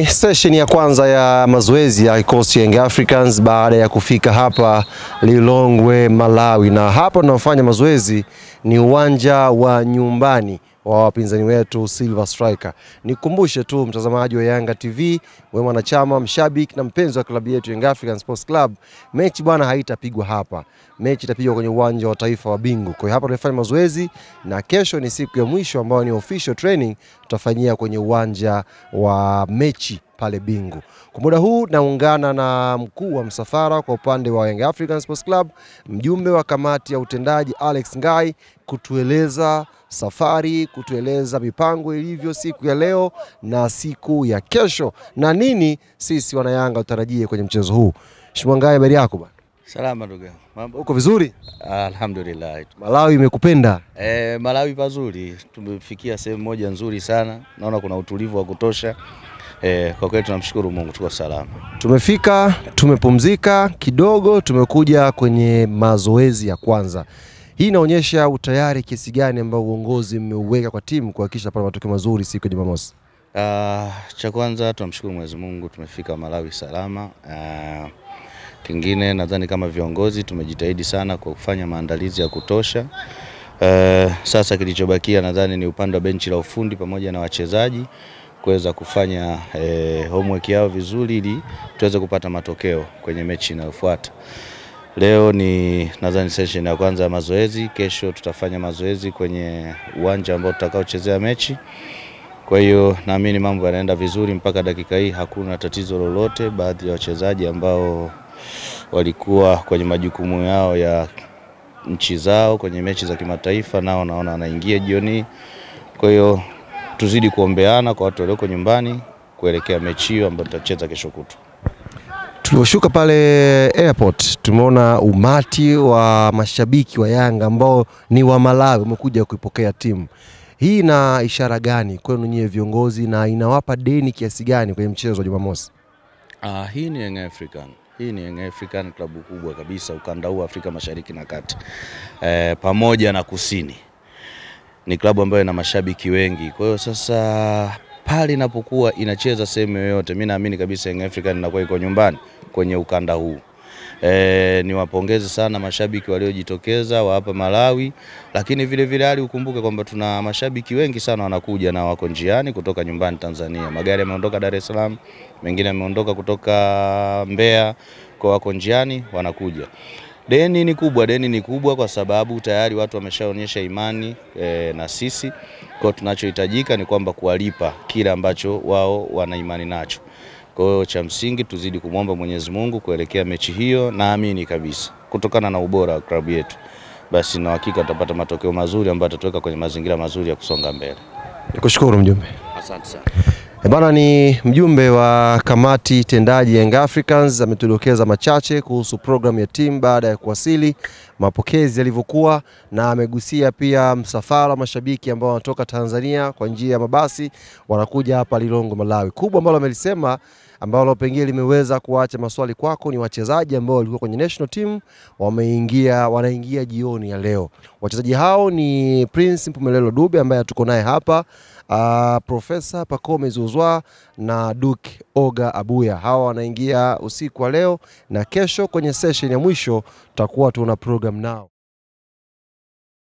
Ni session ya kwanza ya mazoezi ya kikosi cha Young Africans baada ya kufika hapa Lilongwe, Malawi, na hapa tunafanya mazoezi ni uwanja wa nyumbani wa wapinzani wetu Silver Striker. Nikukumbushe tu mtazamaji wa Yanga TV, wewe mwanachama, mshabiki na mpenzi wa klabu yetu Young Africans Sports Club, mechi bwana haitapigwa hapa. Mechi itapigwa kwenye uwanja wa taifa wa Bingu. Kwa hiyo hapa tunafanya mazoezi na kesho ni siku ya mwisho ambayo ni official training tutafanyia kwenye uwanja wa mechi pale Bingu. Kwa muda huu naungana na mkuu wa msafara kwa upande wa Young Africans Sports Club, mjumbe wa kamati ya utendaji Alex Ngai, kutueleza safari, kutueleza mipango ilivyo siku ya leo na siku ya kesho na nini sisi wana Yanga utarajie kwenye mchezo huu. Mheshimiwa Ngai, habari yako bwana? Salama ndugu. Mambo uko vizuri? Alhamdulillah. Malawi imekupenda? Malawi pazuri. Tumefikia sehemu moja nzuri sana. Naona kuna utulivu wa kutosha. Kwa kweli tunamshukuru Mungu, tuko salama. Tumefika, tumepumzika kidogo, tumekuja kwenye mazoezi ya kwanza. Hii inaonyesha utayari kiasi gani ambao uongozi mmeuweka kwa timu kuhakikisha pale matokeo mazuri siku ya Jumamosi? Cha kwanza tunamshukuru Mwenyezi Mungu, tumefika Malawi salama. Kingine nadhani kama viongozi tumejitahidi sana kwa kufanya maandalizi ya kutosha. Sasa kilichobakia nadhani ni upande wa benchi la ufundi pamoja na wachezaji kuweza kufanya homework yao vizuri ili tuweze kupata matokeo kwenye mechi inayofuata. Leo ni nadhani session ya kwanza ya mazoezi, kesho tutafanya mazoezi kwenye uwanja ambao tutakaochezea mechi. Kwa hiyo naamini mambo yanaenda vizuri mpaka dakika hii, hakuna tatizo lolote. Baadhi ya wachezaji ambao walikuwa kwenye majukumu yao ya nchi zao kwenye mechi za kimataifa nao naona wanaingia jioni. Kwa hiyo tuzidi kuombeana kwa watu walioko nyumbani kuelekea mechi hiyo ambayo tutacheza kesho kutwa. Tulioshuka pale airport tumeona umati wa mashabiki wa Yanga ambao ni wa Malawi umekuja kuipokea timu. Hii ina ishara gani kwenu nyie viongozi na inawapa deni kiasi gani kwenye mchezo wa Jumamosi? Hii ni Young African. Hii ni Young African, klabu kubwa kabisa ukanda huu Afrika Mashariki na Kati. Pamoja na Kusini. Ni klabu ambayo ina mashabiki wengi. Kwa hiyo sasa pale inapokuwa inacheza sehemu yoyote, mimi naamini kabisa Young African inakuwa iko nyumbani kwenye ukanda huu. Niwapongeze sana mashabiki waliojitokeza wa hapa Malawi, lakini vile vile hali ukumbuke kwamba tuna mashabiki wengi sana wanakuja na wako njiani kutoka nyumbani Tanzania. Magari yameondoka Dar es Salaam, mengine yameondoka kutoka Mbeya, kwa wako njiani wanakuja. Deni ni kubwa kwa sababu tayari watu wameshaonyesha imani na sisi. Kwa tunachohitajika ni kwamba kuwalipa kile ambacho wao wana imani nacho. Kwa hiyo cha msingi tuzidi kumwomba Mwenyezi Mungu kuelekea mechi hiyo, naamini kabisa kutokana na ubora wa klabu yetu basi na hakika tutapata matokeo mazuri ambayo tutaweka kwenye mazingira mazuri ya kusonga mbele. Nikushukuru mjumbe. Asante sana. Bana, ni mjumbe wa kamati tendaji Young Africans ametudokeza machache kuhusu programu ya timu baada ya kuwasili, mapokezi yalivyokuwa, na amegusia pia msafara wa mashabiki ambao wanatoka Tanzania kwa njia ya mabasi wanakuja hapa Lilongwe, Malawi. Kubwa ambalo amelisema ambalo pengine limeweza kuacha maswali kwako ni wachezaji ambao walikuwa kwenye national team wanaingia jioni ya leo. Wachezaji hao ni Prince Mpumelelo Dube ambaye tuko naye hapa, Profesa Pacome Zouzoua na Duke Oga Abuya. Hawa wanaingia usiku wa leo na kesho kwenye session ya mwisho tutakuwa tuna program nao.